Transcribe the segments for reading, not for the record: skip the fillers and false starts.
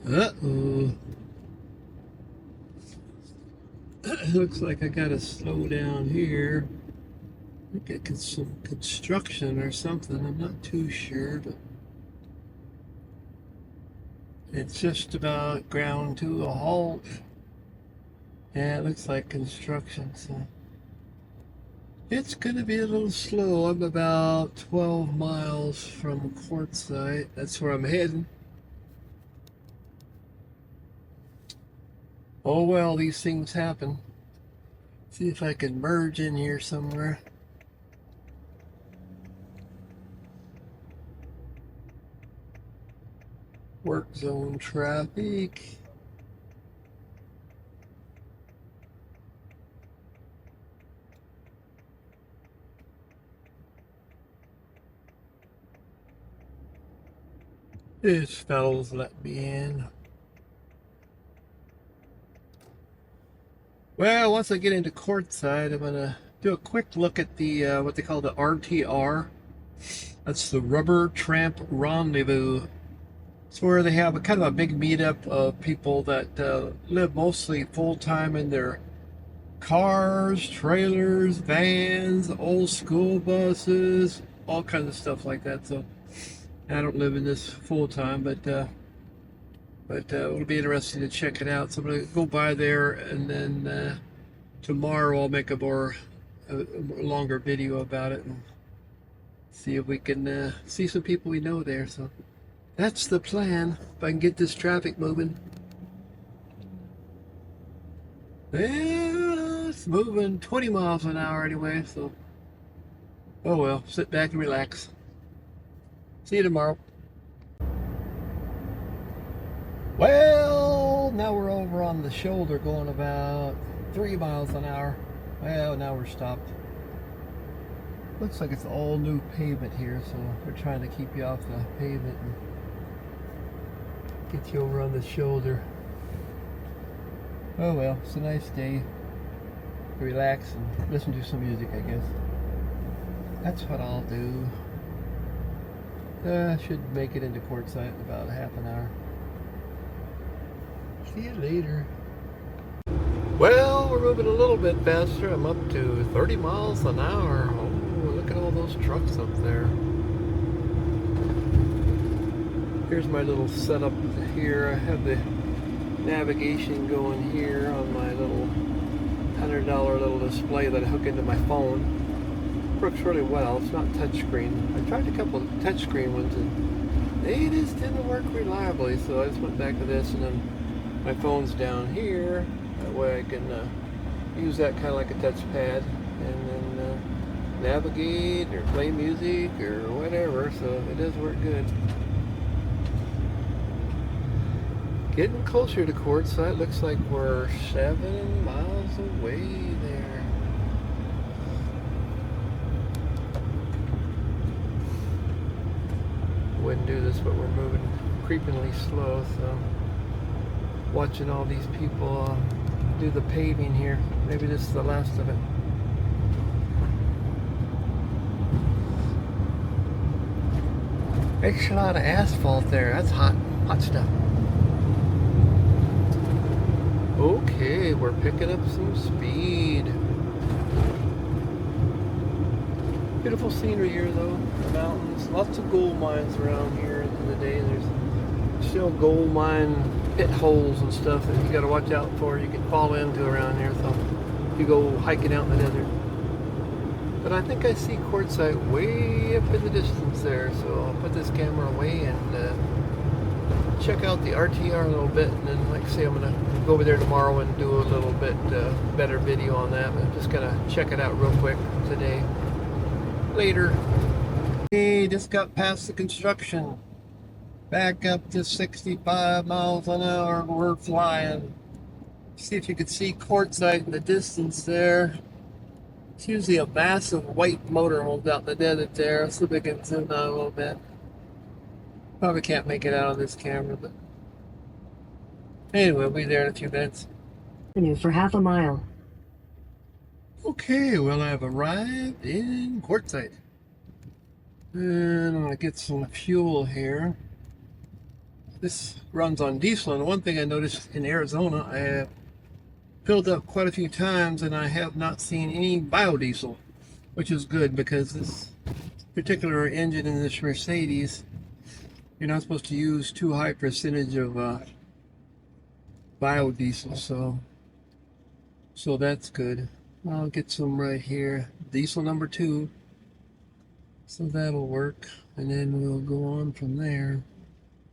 Uh-oh. Looks like I gotta slow down here. I think it's some construction or something. I'm not too sure, but it's just about ground to a halt. Yeah, it looks like construction, so it's gonna be a little slow. I'm about 12 miles from Quartzite. That's where I'm heading. Oh well, these things happen. See if I can merge in here somewhere. Work zone traffic. This fellow's let me in. Well, once I get into Quartzsite, I'm gonna do a quick look at the what they call the RTR. That's the Rubber Tramp Rendezvous. It's where they have a kind of a big meetup of people that live mostly full time in their cars, trailers, vans, old school buses, all kinds of stuff like that. So I don't live in this full time, but it'll be interesting to check it out. So I'm gonna go by there, and then tomorrow I'll make a longer video about it and see if we can see some people we know there. So that's the plan. If I can get this traffic moving. Yeah, it's moving 20 miles an hour anyway. So oh well, sit back and relax. See you tomorrow. Well, now we're over on the shoulder going about 3 miles an hour. Well, now we're stopped. Looks like it's all new pavement here, so they're trying to keep you off the pavement and get you over on the shoulder. Oh well, it's a nice day to relax and listen to some music, I guess. That's what I'll do. Should make it into Quartzsite in about half an hour. See you later. Well, we're moving a little bit faster. I'm up to 30 miles an hour. Oh, look at all those trucks up there. Here's my little setup here. I have the navigation going here on my little $100 little display that I hook into my phone. Works really well. It's not touchscreen. I tried a couple of touchscreen ones and they just didn't work reliably, so I just went back to this, and then my phone's down here. That way I can use that kind of like a touchpad and then navigate or play music or whatever, so it does work good. Getting closer to Quartzsite. Looks like we're 7 miles away there. Wouldn't do this, but we're moving creepingly slow, so watching all these people do the paving here. Maybe this is the last of it. Makes a lot of asphalt there. That's hot stuff. Okay, we're picking up some speed. Beautiful scenery here though, the mountains, lots of gold mines around here in the day. There's still gold mine pit holes and stuff that you got to watch out for. You can fall into around here, so if you go hiking out in the desert. But I think I see Quartzsite way up in the distance there, so I'll put this camera away and check out the RTR a little bit, and then like I say, I'm gonna go over there tomorrow and do a little bit better video on that. I'm just gonna check it out real quick today. Later. Hey, just got past the construction. Back up to 65 miles an hour. We're flying. See if you could see Quartzsite in the distance there. It's usually a massive white motorhome out in the desert there. Let's see if we can zoom out a little bit. Probably can't make it out on this camera, but anyway, we'll be there in a few minutes. For half a mile. Okay, well, I've arrived in Quartzsite. And I'm gonna get some fuel here. This runs on diesel, and one thing I noticed in Arizona, I have filled up quite a few times and I have not seen any biodiesel, which is good because this particular engine in this Mercedes, you're not supposed to use too high percentage of biodiesel, so that's good. I'll get some right here, diesel number 2, so that'll work, and then we'll go on from there.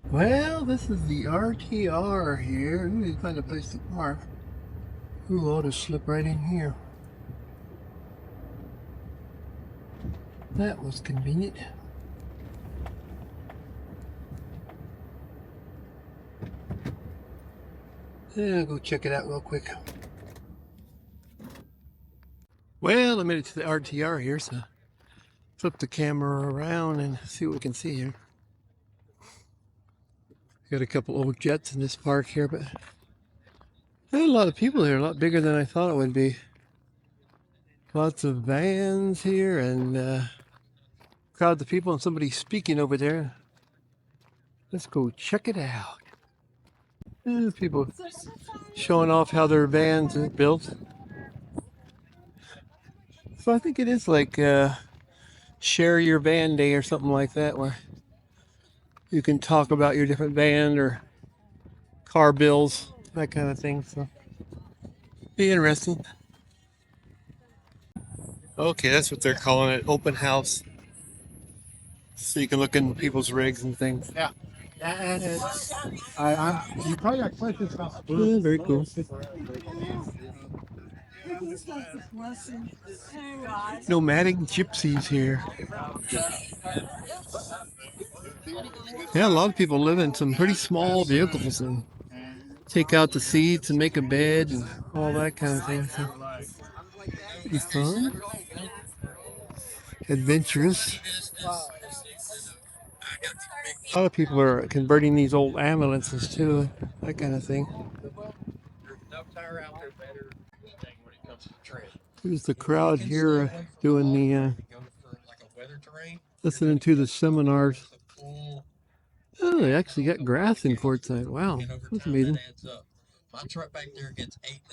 Well, this is the RTR here. Let me find a place to park. Ooh, I'll just slip right in here. That was convenient. Yeah, I'll go check it out real quick. Well, I made it to the RTR here, so flip the camera around and see what we can see here. Got a couple old jets in this park here, but there's a lot of people here, a lot bigger than I thought it would be. Lots of vans here and crowds of people and somebody speaking over there. Let's go check it out. There's people showing off how their vans are built. So I think it is like share your van day or something like that, where you can talk about your different van or car bills, that kind of thing. So be interesting. Okay, that's what they're calling it, open house. So you can look in people's rigs and things. Yeah. You probably got questions about the Yeah, very cool. Nomadic gypsies here. Yeah, a lot of people live in some pretty small vehicles and take out the seats and make a bed and all that kind of thing. So pretty fun, adventurous. A lot of people are converting these old ambulances too, that kind of thing. Here's the crowd here doing the listening to the seminars. Oh, they actually got grass in Quartzite. Wow, that's amazing.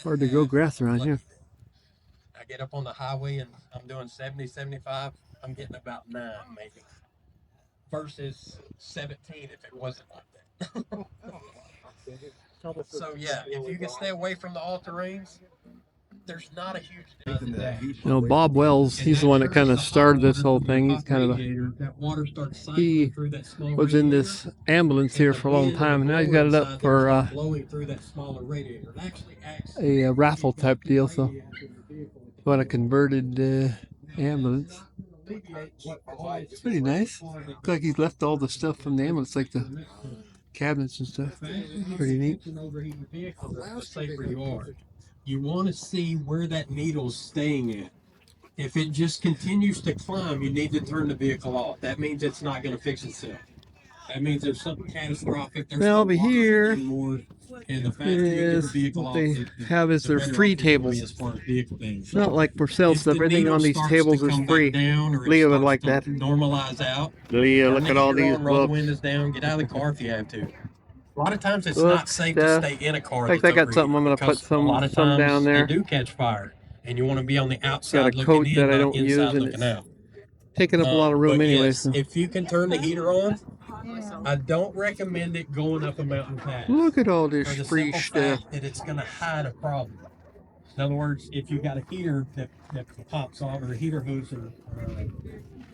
Hard to grow grass around here. I get up on the highway and I'm doing 70, 75. I'm getting about 9 maybe. Versus 17 if it wasn't like that. So yeah, if you can stay away from the all-terrains, there's not a huge difference. You know, Bob Wells, he's the one that kind of started this whole thing. He's kind of he was in this ambulance here for a long time, and now he's got it up for a raffle type deal. So, what a converted ambulance. It's pretty nice. Looks like he's left all the stuff from the ambulance, like the cabinets and stuff. Pretty neat. You want to see where that needle's staying at. If it just continues to climb, you need to turn the vehicle off. That means it's not going to fix itself. That means there's something catastrophic. Now over here is what they have is their free tables. It's not like for sale stuff. Everything on these tables is free. Leah would like that. Normalize out. Leah, look at all these roll the books. windows down. Get out of the car if you have to. A lot of times it's not safe to stay in a car. In fact, I got something. I'm going to put some down there. They do catch fire, and you want to be on the outside got a coat that I don't use, and looking out. Taking up a lot of room anyway. Yes, so. if you can turn the heater on, I don't recommend it going up a mountain pass. Look at all this for the free simple stuff. fact that it's going to hide a problem. In other words, if you got a heater that pops off, or a heater hose or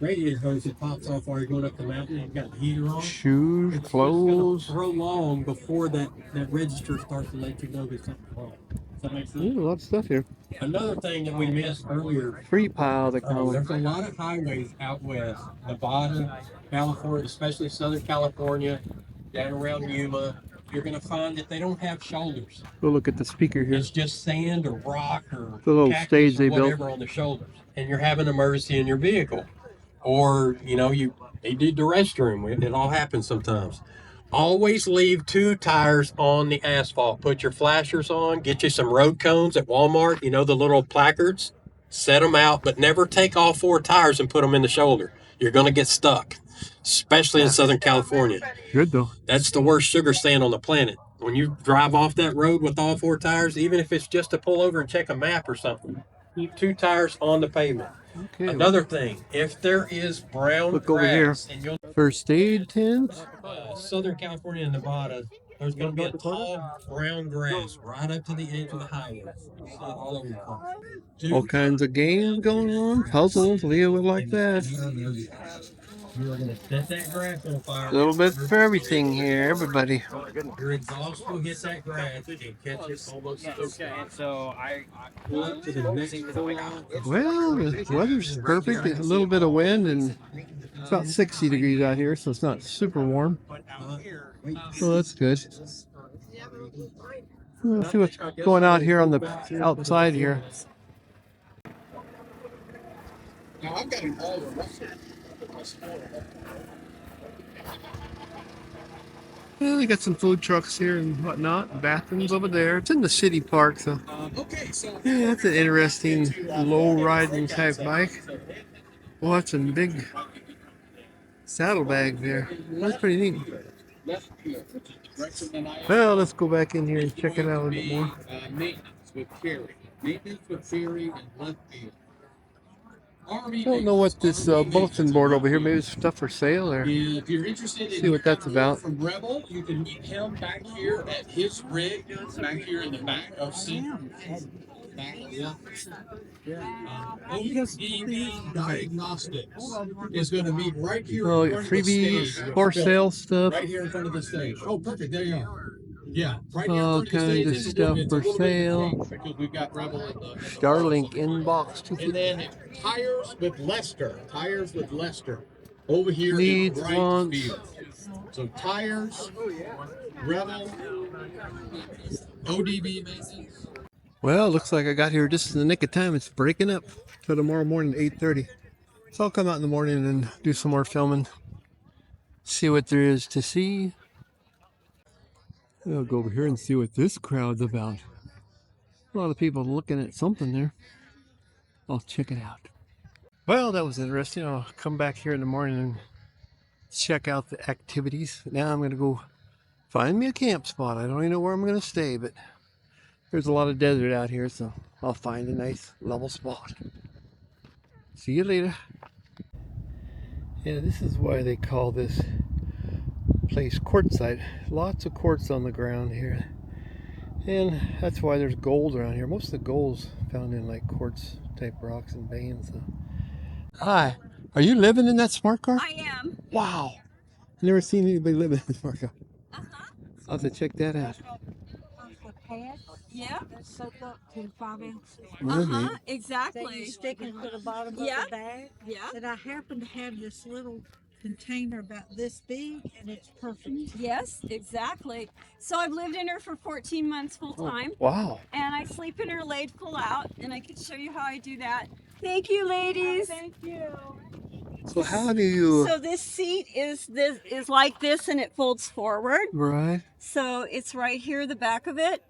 radiator hose that pops off while you're going up the mountain, and you've got the heater on. Shoes, it's clothes. It's prolong before that register starts to let you know there's something wrong. Does that make sense? There's a lot of stuff here. Another thing that we missed earlier. Free pile, they call it. There's a lot of highways out west, Nevada, California, especially Southern California, down around Yuma. You're going to find that they don't have shoulders. Go look at the speaker here. It's just sand or rock or the little cactus stage they or whatever built on the shoulders. And you're having an emergency in your vehicle. Or, you know, they did the restroom. It all happens sometimes. Always leave 2 tires on the asphalt. Put your flashers on. Get you some road cones at Walmart. You know, the little placards. Set them out, but never take all 4 tires and put them in the shoulder. You're going to get stuck. especially in Southern California. Good though. That's the worst sugar stand on the planet. When you drive off that road with all 4 tires, even if it's just to pull over and check a map or something, keep 2 tires on the pavement. Okay. Another thing, if there is brown Look over here. grass in your First aid tent. Southern California and Nevada, there's going to be a tall brown grass right up to the edge of the highway. You see it all over the place. All kinds of games going on. Puzzles. Leo would like that. You are going to set that grass on fire. A little bit for everything here, everybody. Your exhaust will hit that grass and catch it almost okay. So I Pull it to the next full. Well, the weather's perfect. A little bit of wind, and it's about 60 degrees out here, so it's not super warm. So that's good. Let's see what's going out here on the outside here. Now I've got an all Well, we got some food trucks here and whatnot. Bathrooms over there. It's in the city park, so yeah, that's an interesting low-riding type bike. Well, that's a big saddlebag there. That's pretty neat. Well, let's go back in here and check it out a little bit more. Maintenance with Ferry and left field. I don't know what this bulletin board over here, maybe it's stuff for sale or If you're interested in see what that's about. from Rebel, you can meet him back here at his rig, back here in the back of C. ODB Diagnostics is going to be right here. Oh, in front of the freebies, stage. for sale stuff. Right here in front of the stage. Oh, perfect. There you are. Yeah, right here in All front of the kinds stage. of It's a stuff for little bit sale. pink because we've got Rebel in the Starlink inbox. And then tires with Lester. Tires with Lester. Over here Needs, in Wright wants. Field. So tires, Rebel, ODB maintenance. Well, looks like I got here just in the nick of time. It's breaking up for tomorrow morning at 8:30. So I'll come out in the morning and do some more filming. See what there is to see. I'll go over here and see what this crowd's about. A lot of people looking at something there. I'll check it out. Well, that was interesting. I'll come back here in the morning and check out the activities. Now I'm going to go find me a camp spot. I don't even know where I'm going to stay, but there's a lot of desert out here, so I'll find a nice level spot. See you later. Yeah, this is why they call this place Quartzite. Lots of quartz on the ground here. And that's why there's gold around here. Most of the gold's found in like quartz type rocks and veins. So. Hi, are you living in that smart car? I am. Wow. I've never seen anybody living in a smart car. I'll have to check that out. Yeah. That's soaked up to 5 ounces. Really? Uh-huh. Then you Exactly. stick it to the bottom Yeah. of the bag. Yeah. And I happen to have this little container about this big, and it's perfect. Yes, exactly. So I've lived in her for 14 months full time, Wow. and I sleep in her laid full out, and I can show you how I do that. Thank you, ladies. Thank you. So how do you... So this seat is like this, and it folds forward. Right. So it's right here, the back of it.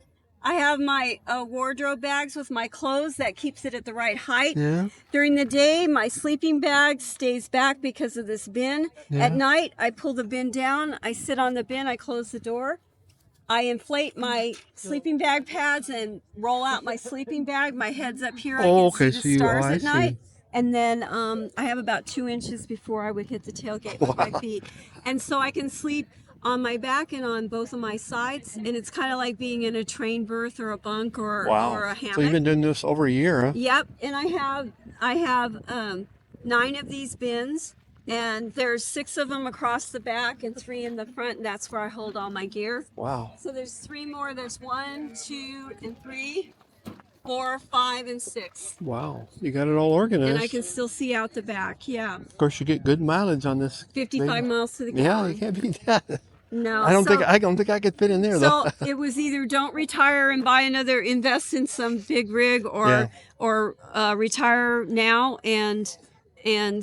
I have my wardrobe bags with my clothes that keeps it at the right height. Yeah. During the day, my sleeping bag stays back because of this bin. Yeah. At night, I pull the bin down. I sit on the bin. I close the door. I inflate my sleeping bag pads and roll out my sleeping bag. My head's up here. I Oh, can okay, see so the you- stars oh, I at night. see. And then I have about 2 inches before I would hit the tailgate with my Wow. feet. And so I can sleep on my back and on both of my sides. And it's kind of like being in a train berth or a bunk or a hammock. So you've been doing this over a year, huh? Yep, and I have 9 of these bins, and there's 6 of them across the back and 3 in the front, and that's where I hold all my gear. Wow. So there's 3 more. There's 1, 2, and 3, 4, 5, and 6, Wow. You got it all organized. and I can still see out the back. Yeah, Of course, you get good mileage on this. 55 thing. miles to the Yeah, gallon. you can't beat that. No, I don't so- think I could fit in there though. So it was either don't retire and buy another, invest in some big rig, or retire now and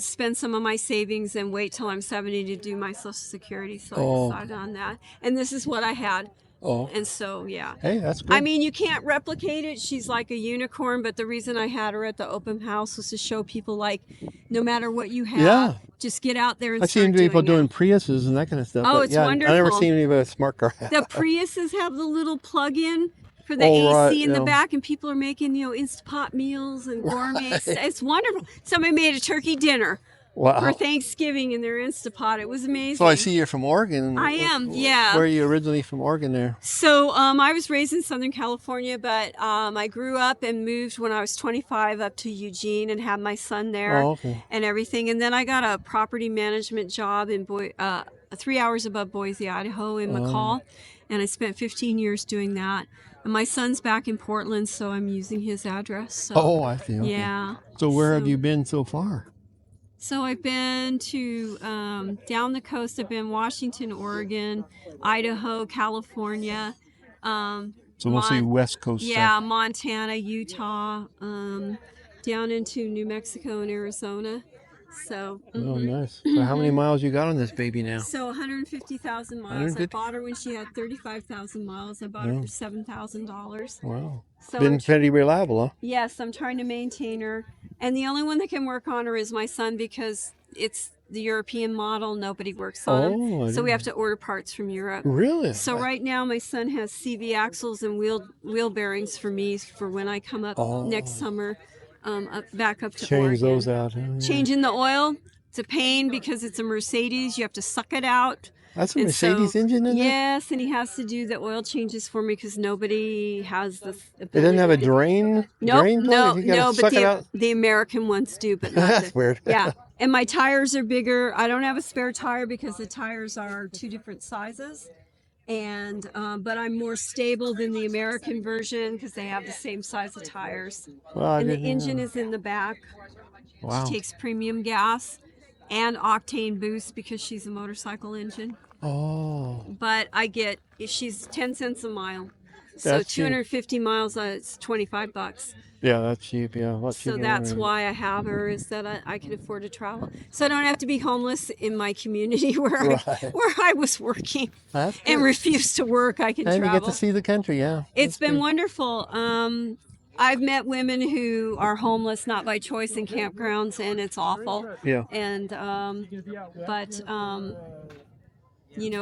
spend some of my savings and wait till I'm 70 to do my Social Security. So I decided on that. And this is what I had. Oh, And so, yeah. hey, that's good. I mean, you can't replicate it. She's like a unicorn, but the reason I had her at the open house was to show people, like, no matter what you have, Yeah. just get out there and I've start seen people doing it. Priuses and that kind of stuff. Oh, but it's yeah, I never wonderful. seen anybody with a smart car. The Priuses have the little plug-in for the Oh, AC right, in the yeah. back, and people are making, Instapot meals and gourmet. It's wonderful. Somebody made a turkey dinner for Wow. Thanksgiving in their Instapot. It was amazing. So I see you're from Oregon. I am, yeah. Where are you originally from Oregon there? So I was raised in Southern California, but I grew up and moved when I was 25 up to Eugene and had my son there Oh, okay. and everything. And then I got a property management job in 3 hours above Boise, Idaho in McCall. And I spent 15 years doing that. And my son's back in Portland, so I'm using his address. So, Oh, I see. Okay. yeah. So where have you been so far? So I've been to down the coast. I've been Washington, Oregon, Idaho, California. So mostly West Coast Yeah, stuff. Montana, Utah, down into New Mexico and Arizona. So, Oh, nice. So how many miles you got on this baby now? So 150,000 miles. 150? I bought her when she had 35,000 miles. I bought her for $7,000. Wow. So Been pretty reliable, huh? yes, I'm trying to maintain her. And the only one that can work on her is my son because it's the European model. Nobody works on Oh, I them. So we have didn't- to order parts from Europe. Really? So right now my son has CV axles and wheel bearings for me for when I come up next summer, back up to Change Oregon. those out. Huh? Yeah. Changing the oil, it's a pain because it's a Mercedes. You have to suck it out. That's a And Mercedes so- engine in there? Yes, and he has to do the oil changes for me because nobody has this ability. It doesn't have a to- drain? Nope, Drain plug? no, You gotta no, suck but it out? the American ones do, but not That's the, weird. yeah. And my tires are bigger. I don't have a spare tire because the tires are two different sizes. And but I'm more stable than the American version because they have the same size of tires. Well, I And the didn't engine know. is in the back. Wow. She takes premium gas and octane boost because she's a motorcycle engine. Oh. But she's 10 cents a mile. So That's cheap. 250 miles, it's $25. Yeah, that's cheap. Yeah, a lot So cheaper that's than- why I have her, is that I can afford to travel. So I don't have to be homeless in my community where I was working That's and good. refused to work. I can And you travel. get to see the country, yeah. It's That's been good. wonderful. I've met women who are homeless not by choice in campgrounds, and it's awful. Yeah. And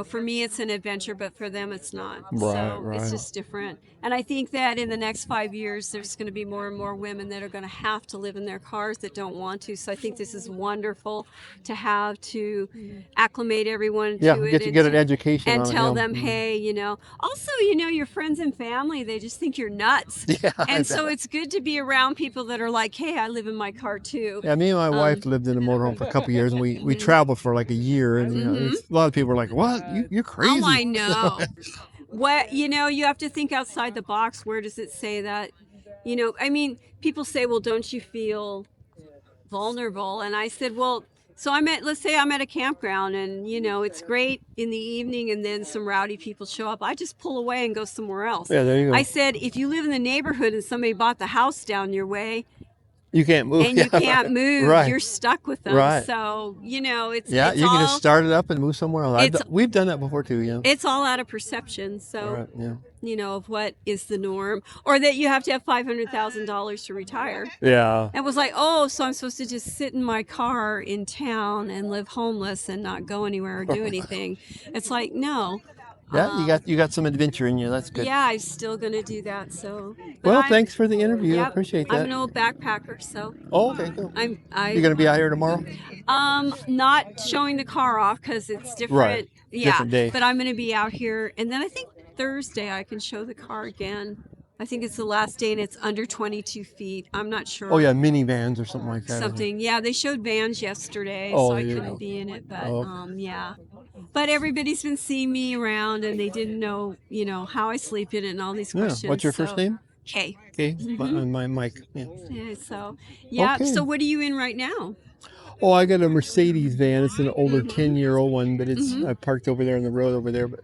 for me it's an adventure, but for them it's not. So Right. it's just different. And I think that in the next 5 years there's going to be more and more women that are going to have to live in their cars that don't want to. So I think this is wonderful to have to acclimate everyone Yeah, to it get and an education and on it, tell yeah. them, hey, also, your friends and family, they just think you're nuts. Yeah, I And so bet. it's good to be around people that are like, hey, I live in my car too. Yeah, me and my wife lived in a motorhome for a couple of years, and we traveled for like a year, and a lot of people were like, "What? You're crazy." Oh, I know. What, you have to think outside the box. Where does it say that? People say, well, don't you feel vulnerable? And I said, well, so let's say I'm at a campground and, it's great in the evening and then some rowdy people show up. I just pull away and go somewhere else. Yeah, there you go. I said, if you live in the neighborhood and somebody bought the house down your way You can't move. and you can't move, Right. you're stuck with them. Right. So, it's Yeah, it's you can all, just start it up and move somewhere else. It's- We've done that before too. Yeah. it's all out of perception. So, Right. Yeah. of what is the norm, or that you have to have $500,000 to retire. Yeah. It was like, oh, so I'm supposed to just sit in my car in town and live homeless and not go anywhere or do anything. It's like, no. Yeah. You got some adventure in you. That's good. Yeah, I'm still gonna do that. So. but Well, I'm- thanks for the interview. I yep, appreciate I'm that. an old backpacker, so Oh, okay. Cool. I You gonna be out here tomorrow? not showing the car off because it's different. Right. Yeah, Different day. but I'm gonna be out here, and then I think Thursday I can show the car again. I think it's the last day, and it's under 22 feet. I'm not sure. Oh yeah, minivans or something like that. I think. Something. Yeah, they showed vans yesterday, Oh, so I there you couldn't go. be in it. But Oh. yeah. But everybody's been seeing me around, and they didn't know, how I sleep in it, and all these Yeah. questions. What's your first so- name? Kay. Okay. My mic. Yeah. Yeah, so yeah. Okay. So what are you in right now? Oh, I got a Mercedes van. It's an older 10-year-old one, but it's I parked over there on the road over there. But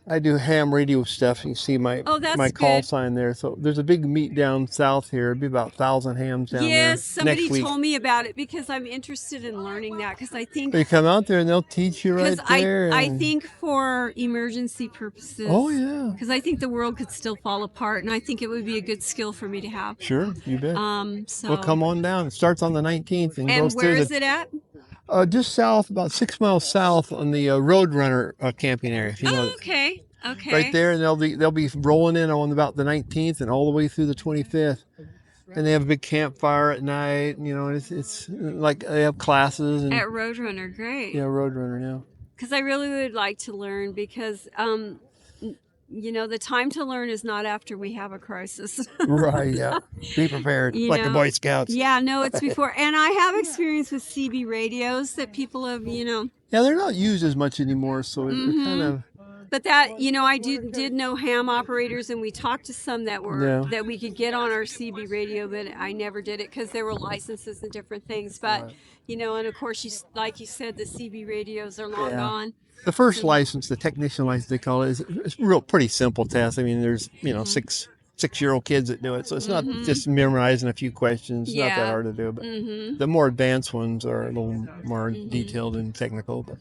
I do ham radio stuff. You see my Oh, that's my call good. sign there. So there's a big meet down south here. It'd be about 1,000 hams down there Yes, somebody next week. told me about it because I'm interested in learning that because I think You come out there and they'll teach you right because there. I and- think for emergency purposes. Oh yeah, Because I think the world could still fall apart, and I think it would be a good skill for me to have. sure, you bet. So. Well, come on down. It starts on the 19th and And goes where through is it at? just south, about 6 miles south on the Roadrunner camping area. If you know Oh, it. okay. Okay. Right there, and they'll be rolling in on about the 19th and all the way through the 25th. And they have a big campfire at night. You know, it's like they have classes and At Roadrunner, great. yeah, Roadrunner now. Because I really would like to learn because, the time to learn is not after we have a crisis. Right, yeah. Be prepared, You like the know, Boy Scouts. Yeah, no, it's before. And I have experience with CB radios that people have, Yeah, they're not used as much anymore, so they're kind of. But that, I did know ham operators, and we talked to some that were Yeah. that we could get on our CB radio, but I never did it because there were licenses and different things. But and of course, like you said, the CB radios are long Yeah. gone. The first license, the technician license they call it, is a pretty simple test. I mean, there's six-year-old kids that do it, so it's not just memorizing a few questions. It's not that Yeah. hard to do. But the more advanced ones are a little more detailed and technical. But.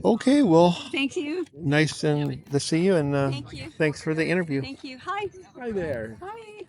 Okay, well, Thank you. nice to see you, and Thank you. thanks for the interview. Thank you. Hi. Hi there. Hi.